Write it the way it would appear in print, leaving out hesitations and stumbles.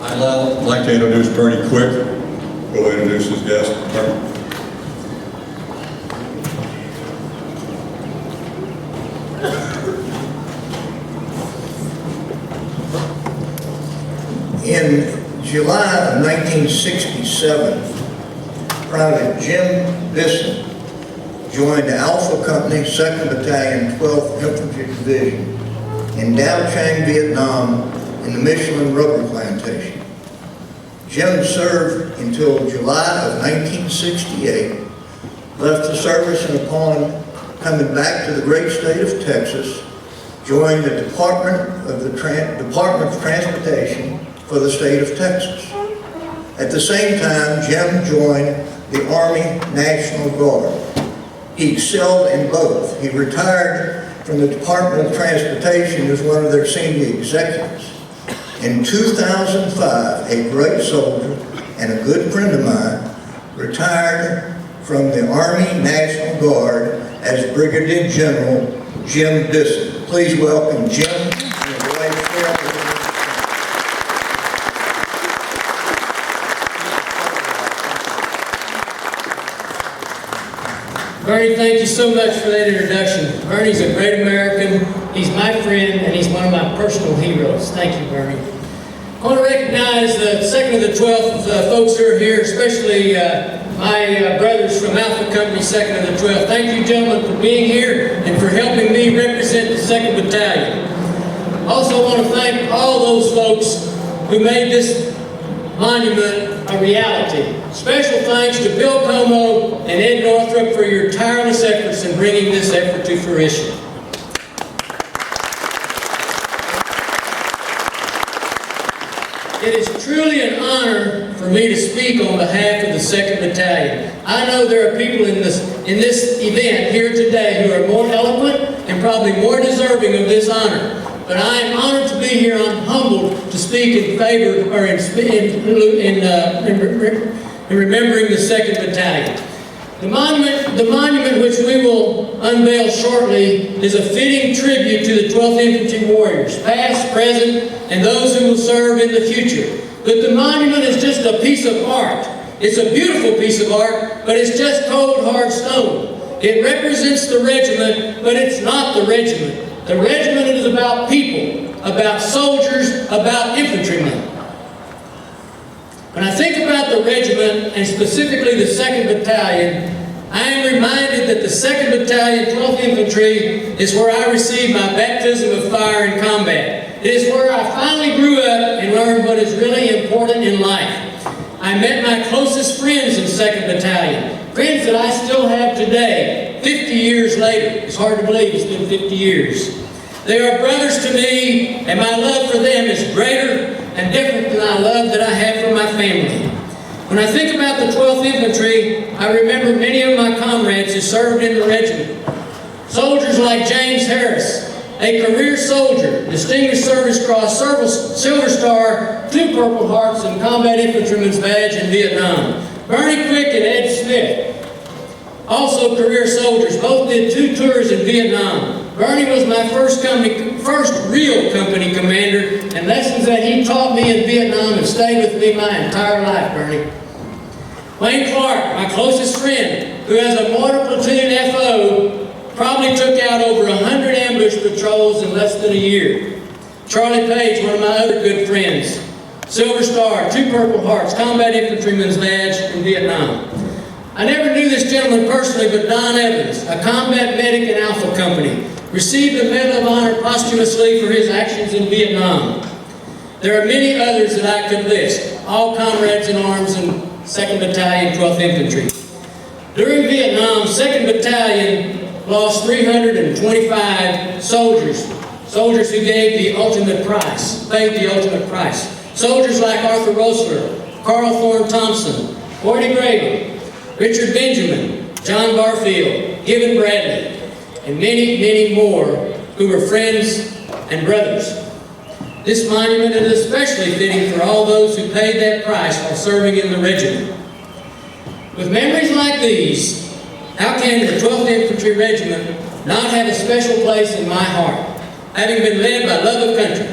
I'd like to introduce Burnie quick. Go ahead and introduce his guest. In July of 1967, Private Jim Bisson joined the Alpha Company, 2nd Battalion, 12th Infantry Division in Dao Chang, Vietnam, in the Michelin rubber plantation. Jim served until July of 1968, left the service, and upon coming back to the great state of Texas, joined the Department of Transportation for the state of Texas. At the same time, Jim joined the Army National Guard. He excelled in both. He retired from the Department of Transportation as one of their senior executives. In 2005, a great soldier and a good friend of mine retired from the Army National Guard as Brigadier General Jim Bisson. Please welcome Jim and his wife Cheryl. Burnie, thank you so much for that introduction. Burnie's a great American. He's my friend, and he's one of my personal heroes. Thank you, Burnie. I want to recognize the 2nd and the 12th folks who are here, especially my brothers from Alpha Company, 2nd and the 12th. Thank you, gentlemen, for being here and for helping me represent the 2nd Battalion. I also want to thank all those folks who made this monument a reality. Special thanks to Bill Como and Ed Northrup for your tireless efforts in bringing this effort to fruition. It is truly an honor for me to speak on behalf of the 2nd Battalion. I know there are people in this event here today who are more eloquent and probably more deserving of this honor. But I am honored to be here. I'm humbled to speak in favor, or in remembering the 2nd Battalion. The monument which we will unveil shortly is a fitting tribute to the 12th Infantry warriors, past, present, and those who will serve in the future. But the monument is just a piece of art. It's a beautiful piece of art, but it's just cold, hard stone. It represents the regiment, but it's not the regiment. The regiment is about people, about soldiers, about infantrymen. When I think about the regiment, and specifically the 2nd Battalion, I am reminded that the 2nd Battalion, 12th Infantry, is where I received my baptism of fire in combat. It is where I finally grew up and learned what is really important in life. I met my closest friends in 2nd Battalion, friends that I still have today, 50 years later. It's hard to believe it's been 50 years. They are brothers to me, and my love for them is greater and different than the love that I have for my family. When I think about the 12th Infantry, I remember many of my comrades who served in the regiment. Soldiers like James Harris, a career soldier, Distinguished Service Cross, Silver Star, 2 Purple Hearts, and Combat Infantryman's Badge in Vietnam. Burnie Quick and Ed Smith, also career soldiers, both did 2 tours in Vietnam. Burnie was my first real company commander, and lessons that he taught me in Vietnam have stayed with me my entire life, Burnie. Wayne Clark, my closest friend, who as a mortar platoon FO, probably took out over 100 ambush patrols in less than a year. Charlie Page, one of my other good friends, Silver Star, 2 Purple Hearts, Combat Infantryman's Badge in Vietnam. I never knew this gentleman personally, but Don Evans, a combat medic in Alpha Company, received the Medal of Honor posthumously for his actions in Vietnam. There are many others that I could list, all comrades in arms in 2nd Battalion, 12th Infantry. During Vietnam, 2nd Battalion lost 325 soldiers who gave the ultimate price, paid the ultimate price. Soldiers like Arthur Rosler, Carl Thorne Thompson, Gordy Graber, Richard Benjamin, John Barfield, Gibbon Bradley, and many, many more who were friends and brothers. This monument is especially fitting for all those who paid that price while serving in the regiment. With memories like these, how can the 12th Infantry Regiment not have a special place in my heart, having been led by love of country?